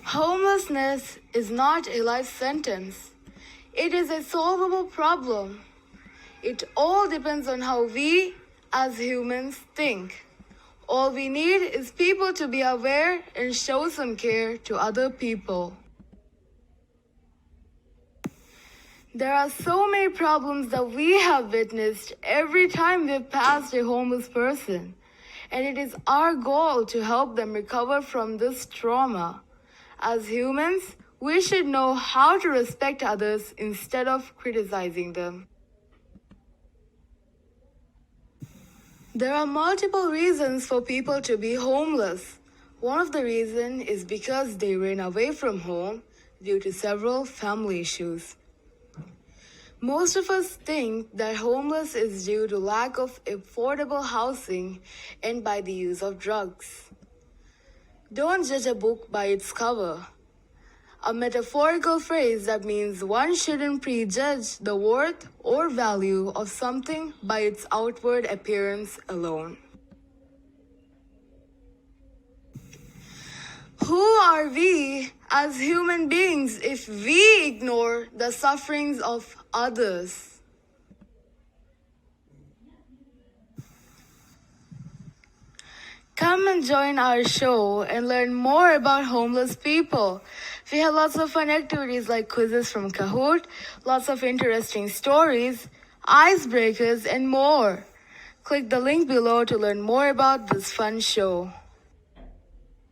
Homelessness is not a life sentence. It is a solvable problem. It all depends on how we, as humans, think. All we need is people to be aware and show some care to other people. There are so many problems that we have witnessed every time we've passed a homeless person, and it is our goal to help them recover from this trauma. As humans, we should know how to respect others instead of criticizing them. There are multiple reasons for people to be homeless. One of the reasons is because they ran away from home due to several family issues. Most of us think that homeless is due to lack of affordable housing and by the use of drugs. Don't judge a book by its cover. A metaphorical phrase that means one shouldn't prejudge the worth or value of something by its outward appearance alone. Who are we as human beings if we ignore the sufferings of others? Come and join our show and learn more about homeless people. We have lots of fun activities like quizzes from Kahoot, lots of interesting stories, icebreakers, and more. Click the link below to learn more about this fun show.